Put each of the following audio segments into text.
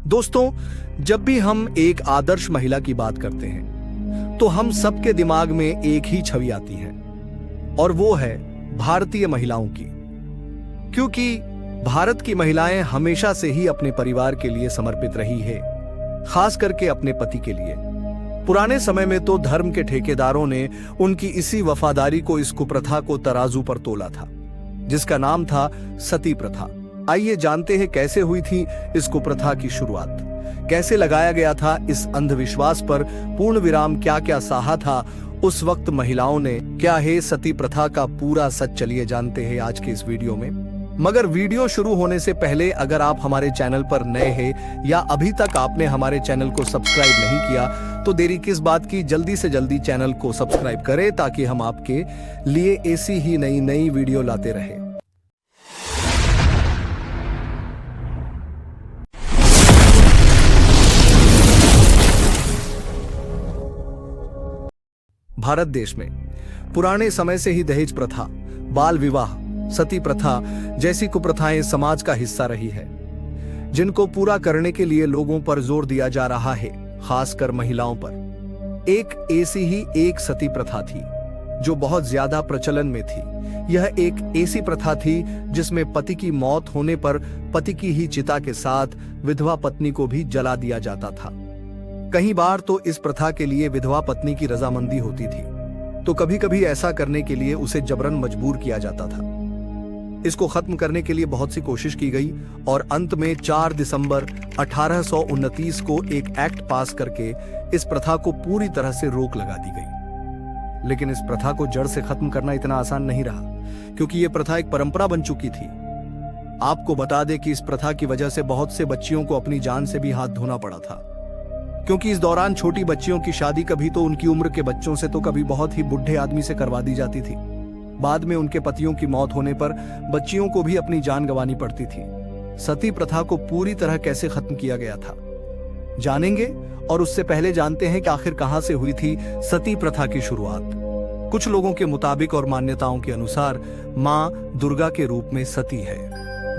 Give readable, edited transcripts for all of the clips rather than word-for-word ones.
दोस्तों, जब भी हम एक आदर्श महिला की बात करते हैं तो हम सबके दिमाग में एक ही छवि आती है और वो है भारतीय महिलाओं की। क्योंकि भारत की महिलाएं हमेशा से ही अपने परिवार के लिए समर्पित रही है, खास करके अपने पति के लिए। पुराने समय में तो धर्म के ठेकेदारों ने उनकी इसी वफादारी को इस कुप्रथा को तराजू पर तोला था, जिसका नाम था सती प्रथा। आइए जानते हैं कैसे हुई थी इस कुप्रथा की शुरुआत, कैसे लगाया गया था इस अंधविश्वास पर पूर्ण विराम, क्या क्या सहा था उस वक्त महिलाओं ने, क्या है सती प्रथा का पूरा सच। चलिए जानते हैं आज के इस वीडियो में। मगर वीडियो शुरू होने से पहले अगर आप हमारे चैनल पर नए हैं या अभी तक आपने हमारे चैनल को सब्सक्राइब नहीं किया तो देरी किस बात की, जल्दी से जल्दी चैनल को सब्सक्राइब करें ताकि हम आपके लिए ऐसी ही नई वीडियो लाते रहें। भारत देश में पुराने समय से ही दहेज प्रथा, बाल विवाह, सती प्रथा जैसी कुप्रथाएं समाज का हिस्सा रही है, जिनको पूरा करने के लिए लोगों पर जोर दिया जा रहा है, खासकर महिलाओं पर। एक ऐसी ही एक सती प्रथा थी जो बहुत ज्यादा प्रचलन में थी। यह एक ऐसी प्रथा थी जिसमें पति की मौत होने पर पति की ही चिता के साथ विधवा पत्नी को भी जला दिया जाता था। कई बार तो इस प्रथा के लिए विधवा पत्नी की रजामंदी होती थी, तो कभी कभी ऐसा करने के लिए उसे जबरन मजबूर किया जाता था। इसको खत्म करने के लिए बहुत सी कोशिश की गई और अंत में 4 दिसंबर 1829 को एक एक्ट पास करके इस प्रथा को पूरी तरह से रोक लगा दी गई। लेकिन इस प्रथा को जड़ से खत्म करना इतना आसान नहीं रहा, क्योंकि यह प्रथा एक परंपरा बन चुकी थी। आपको बता दें कि इस प्रथा की वजह से बहुत से बच्चियों को अपनी जान से भी हाथ धोना पड़ा था, क्योंकि इस दौरान छोटी बच्चियों की शादी कभी तो उनकी उम्र के बच्चों से तो कभी बहुत ही बुढ़े आदमी से करवा दी जाती थी। बाद में उनके पतियों की मौत होने पर बच्चियों को भी अपनी जान गंवानी पड़ती थी। सती प्रथा को पूरी तरह कैसे खत्म किया गया था जानेंगे, और उससे पहले जानते हैं कि आखिर कहां से हुई थी सती प्रथा की शुरुआत। कुछ लोगों के मुताबिक और मान्यताओं के अनुसार मां दुर्गा के रूप में सती है।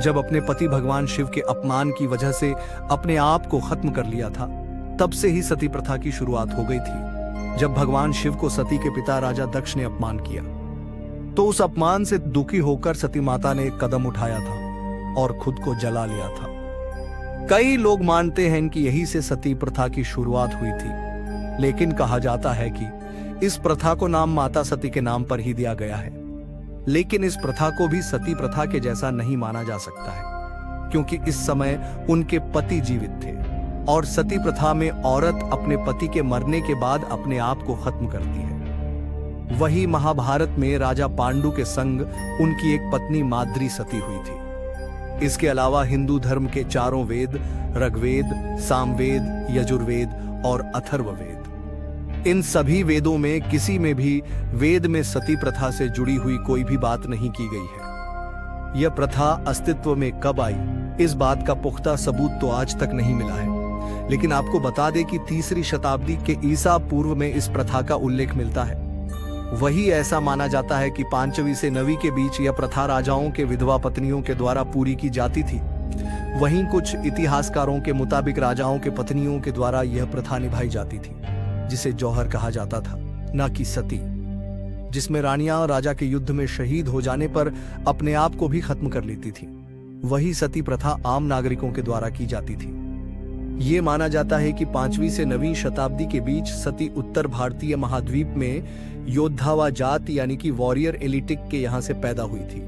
जब अपने पति भगवान शिव के अपमान की वजह से अपने आप को खत्म कर लिया था, तब से ही सती प्रथा की शुरुआत हो गई थी। जब भगवान शिव को सती के पिता राजा दक्ष ने अपमान किया, तो उस अपमान से दुखी होकर सती माता ने एक कदम उठाया था और खुद को जला लिया था। कई लोग मानते हैं कि यही से सती प्रथा की शुरुआत हुई थी, लेकिन कहा जाता है कि इस प्रथा को नाम माता सती के नाम पर ही दिया गया है। लेकिन इस प्रथा को भी सती प्रथा के जैसा नहीं माना जा सकता है, क्योंकि इस समय उनके पति जीवित थे और सती प्रथा में औरत अपने पति के मरने के बाद अपने आप को खत्म करती है। वही महाभारत में राजा पांडु के संग उनकी एक पत्नी माद्री सती हुई थी। इसके अलावा हिंदू धर्म के 4 वेद, ऋग्वेद, सामवेद, यजुर्वेद और अथर्ववेद, इन सभी वेदों में किसी में भी वेद में सती प्रथा से जुड़ी हुई कोई भी बात नहीं की गई है। यह प्रथा अस्तित्व में कब आई, इस बात का पुख्ता सबूत तो आज तक नहीं मिला है। लेकिन आपको बता दें कि 3री शताब्दी के ईसा पूर्व में इस प्रथा का उल्लेख मिलता है। वही ऐसा माना जाता है कि 5वीं से 9वीं के बीच यह प्रथा राजाओं के विधवा पत्नियों के द्वारा पूरी की जाती थी। वहीं कुछ इतिहासकारों के मुताबिक राजाओं के पत्नियों के द्वारा यह प्रथा निभाई जाती थी, जिसे जौहर कहा जाता था, न कि सती, जिसमें रानियां राजा के युद्ध में शहीद हो जाने पर अपने आप को भी खत्म कर लेती थी। वही सती प्रथा आम नागरिकों के द्वारा की जाती थी। ये माना जाता है कि 5वीं से 9वीं शताब्दी के बीच सती उत्तर भारतीय महाद्वीप में योद्धावा जात यानी कि वॉरियर एलिटिक के यहाँ से पैदा हुई थी,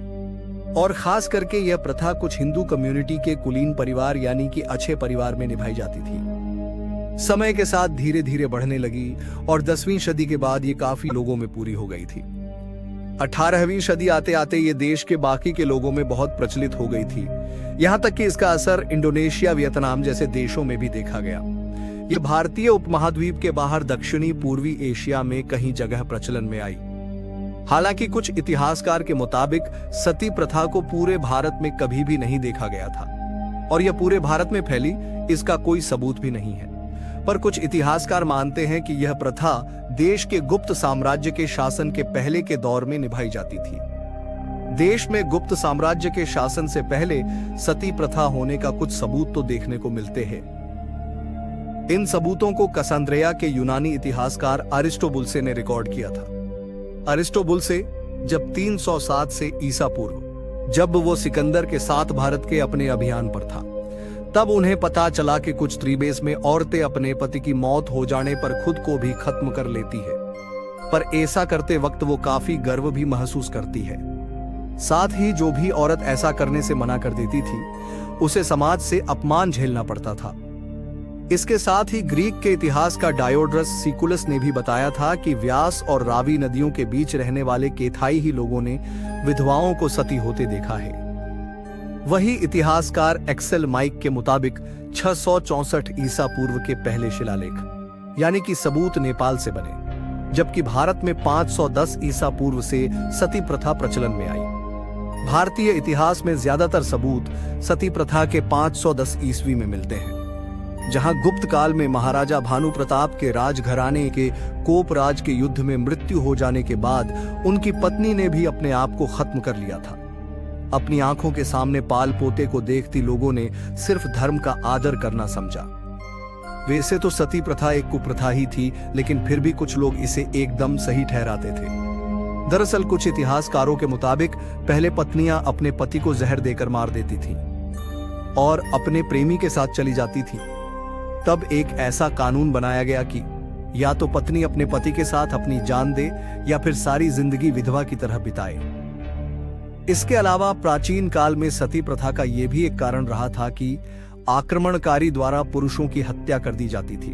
और खास करके यह प्रथा कुछ हिंदू कम्युनिटी के कुलीन परिवार यानी कि अच्छे परिवार में निभाई जाती थी। समय के साथ धीरे धीरे बढ़ने लगी और 10वीं सदी के बाद ये काफी लोगों में पूरी हो गई थी। 18वीं सदी आते आते ये देश के बाकी के लोगों में बहुत प्रचलित हो गई थी, यहाँ तक कि इसका असर इंडोनेशिया, वियतनाम जैसे देशों में भी देखा गया। ये भारतीय उपमहाद्वीप के बाहर दक्षिणी पूर्वी एशिया में कहीं जगह प्रचलन में आई। हालांकि कुछ इतिहासकार के मुताबिक सती प्रथा को पूरे भारत में कभी भी नहीं देखा गया था, और यह पूरे भारत में फैली इसका कोई सबूत भी नहीं है। पर कुछ इतिहासकार मानते हैं कि यह प्रथा देश के गुप्त साम्राज्य के शासन के पहले के दौर में निभाई जाती थी। देश में गुप्त साम्राज्य के शासन से पहले सती प्रथा होने का कुछ सबूत तो देखने को मिलते हैं, इन सबूतों को कसांद्रिया के यूनानी इतिहासकार अरिस्टोबुल्से ने रिकॉर्ड किया था। अरिस्टोबुल्से जब 307 से ईसा पूर्व, जब वो सिकंदर के साथ भारत के अपने अभियान पर था, तब उन्हें पता चला कि कुछ त्रिबेस में औरतें अपने पति की मौत हो जाने पर खुद को भी खत्म कर लेती है, पर ऐसा करते वक्त वो काफी गर्व भी महसूस करती है। साथ ही जो भी औरत ऐसा करने से मना कर देती थी, उसे समाज से अपमान झेलना पड़ता था। इसके साथ ही ग्रीक के इतिहास का डायोड्रस सिकुलस ने भी बताया था कि व्यास और रावी नदियों के बीच रहने वाले केथाई ही लोगों ने विधवाओं को सती होते देखा है। वही इतिहासकार एक्सेल माइक के मुताबिक 664 ईसा पूर्व के पहले शिलालेख यानी कि सबूत नेपाल से बने, जबकि भारत में 510 ईसा पूर्व से सती प्रथा प्रचलन में आई। भारतीय इतिहास में ज्यादातर सबूत सती प्रथा के 510 ईस्वी में मिलते हैं, जहां गुप्त काल में महाराजा भानु प्रताप के राजघराने के कोप राज के युद्ध में मृत्यु हो जाने के बाद उनकी पत्नी ने भी अपने आप को खत्म कर लिया था। अपनी आंखों के सामने पाल पोते को देखती लोगों ने सिर्फ धर्म का आदर करना समझा। वैसे तो सती प्रथा एक कुप्रथा ही थी, लेकिन फिर भी कुछ लोग इसे एकदम सही ठहराते थे। दरअसल कुछ इतिहासकारों के मुताबिक पहले पत्नियां अपने पति को जहर देकर मार देती थीं और अपने प्रेमी के साथ चली जाती थी। तब एक ऐसा कानून बनाया गया कि या तो पत्नी अपने पति के साथ अपनी जान दे या फिर सारी जिंदगी विधवा की तरह बिताए। इसके अलावा प्राचीन काल में सती प्रथा का यह भी एक कारण रहा था कि आक्रमणकारी द्वारा पुरुषों की हत्या कर दी जाती थी।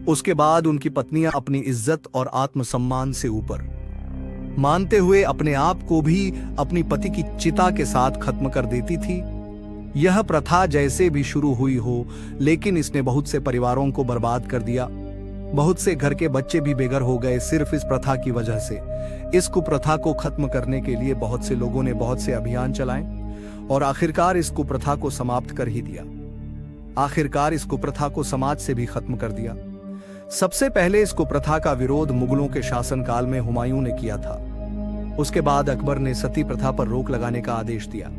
उसके बाद उनकी पत्नियां अपनी इज्जत और आत्मसम्मान से ऊपर मानते हुए अपने आप को भी अपनी पति की चिता के साथ खत्म कर देती थी। यह प्रथा जैसे भी शुरू हुई हो, लेकिन इसने बहुत से परिवारों को बर्बाद कर दिया। बहुत से घर के बच्चे भी बेघर हो गए सिर्फ इस प्रथा की वजह से। इस कुप्रथा को खत्म करने के लिए बहुत से लोगों ने बहुत से अभियान चलाए और आखिरकार इस कुप्रथा को समाप्त कर ही दिया। आखिरकार इस कुप्रथा को समाज से भी खत्म कर दिया। सबसे पहले इस कुप्रथा का विरोध मुगलों के शासनकाल में हुमायूं ने किया था। उसके बाद अकबर ने सती प्रथा पर रोक लगाने का आदेश दिया।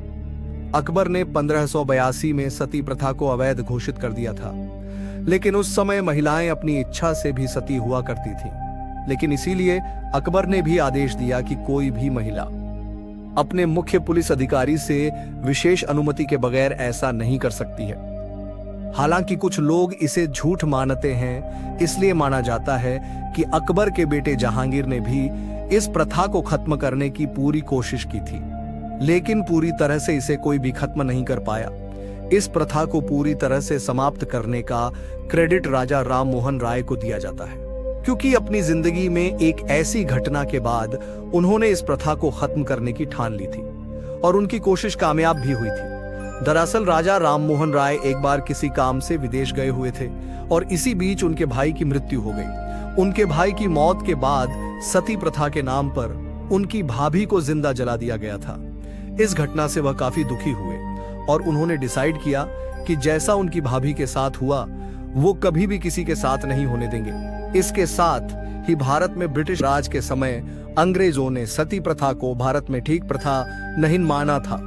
अकबर ने 1582 में सती प्रथा को अवैध घोषित कर दिया था, लेकिन उस समय महिलाएं अपनी इच्छा से भी सती हुआ करती थीं। लेकिन इसीलिए अकबर ने भी आदेश दिया कि कोई भी महिला अपने मुख्य पुलिस अधिकारी से विशेष अनुमति के बगैर ऐसा नहीं कर सकती है। हालांकि कुछ लोग इसे झूठ मानते हैं, इसलिए माना जाता है कि अकबर के बेटे जहांगीर ने भी इस प्रथा को खत्म करने की पूरी कोशिश की थी, लेकिन पूरी तरह से इसे कोई भी खत्म नहीं कर पाया। इस प्रथा को पूरी तरह से समाप्त करने का क्रेडिट राजा राम मोहन राय को दिया जाता है, क्योंकि अपनी जिंदगी में एक ऐसी घटना के बाद उन्होंने इस प्रथा को खत्म करने की ठान ली थी और उनकी कोशिश कामयाब भी हुई थी। दरअसल राजा राम मोहन राय एक बार किसी काम से विदेश गए हुए थे और इसी बीच उनके भाई की मृत्यु हो गई। उनके भाई की मौत के बाद सती प्रथा के नाम पर उनकी भाभी को जिंदा जला दिया गया था। इस घटना से वह काफी दुखी हुए और उन्होंने डिसाइड किया कि जैसा उनकी भाभी के साथ हुआ वो कभी भी किसी के साथ नहीं होने देंगे। इसके साथ ही भारत में ब्रिटिश राज के समय अंग्रेजों ने सती प्रथा को भारत में ठीक प्रथा नहीं माना था,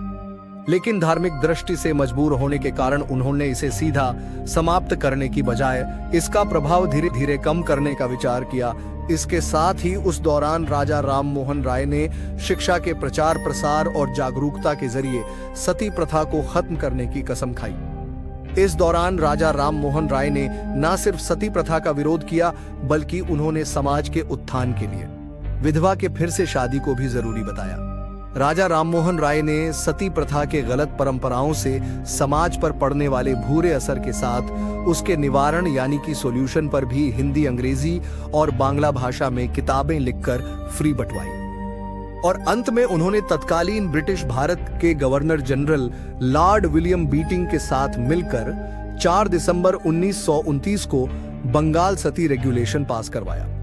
लेकिन धार्मिक दृष्टि से मजबूर होने के कारण उन्होंने इसे सीधा समाप्त करने की बजाय इसका प्रभाव धीरे धीरे कम करने का विचार किया। इसके साथ ही उस दौरान राजा राम मोहन राय ने शिक्षा के प्रचार प्रसार और जागरूकता के जरिए सती प्रथा को खत्म करने की कसम खाई। इस दौरान राजा राम मोहन राय ने न सिर्फ सती प्रथा का विरोध किया, बल्कि उन्होंने समाज के उत्थान के लिए विधवा के फिर से शादी को भी जरूरी बताया। राजा राममोहन राय ने सती प्रथा के गलत परंपराओं से समाज पर पड़ने वाले बुरे असर के साथ उसके निवारण यानी कि सॉल्यूशन पर भी हिंदी, अंग्रेजी और बांग्ला भाषा में किताबें लिखकर फ्री बंटवाई। और अंत में उन्होंने तत्कालीन ब्रिटिश भारत के governor general Lord William beating के साथ मिलकर 4 दिसंबर 1929 को बंगाल सती रेगुलेशन पास करवाया।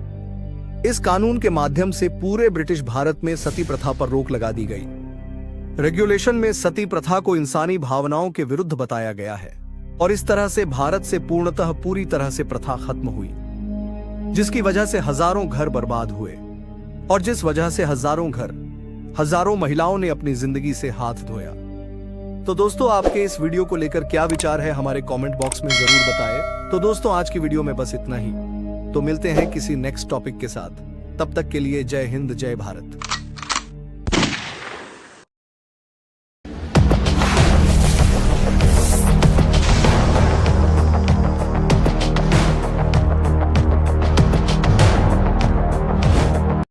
इस कानून के माध्यम से पूरे ब्रिटिश भारत में सती प्रथा पर रोक लगा दी गई। रेगुलेशन में सती प्रथा को इंसानी भावनाओं के विरुद्ध बताया गया है और इस तरह से भारत से पूर्णतः पूरी तरह से प्रथा खत्म हुई, जिसकी वजह से हजारों घर बर्बाद हुए और जिस वजह से हजारों महिलाओं ने अपनी जिंदगी से हाथ धोया। तो दोस्तों आपके इस वीडियो को लेकर क्या विचार है हमारे कमेंट बॉक्स में जरूर बताएं। तो दोस्तों आज की वीडियो में बस इतना ही। तो मिलते हैं किसी नेक्स्ट टॉपिक के साथ। तब तक के लिए जय हिंद जय भारत।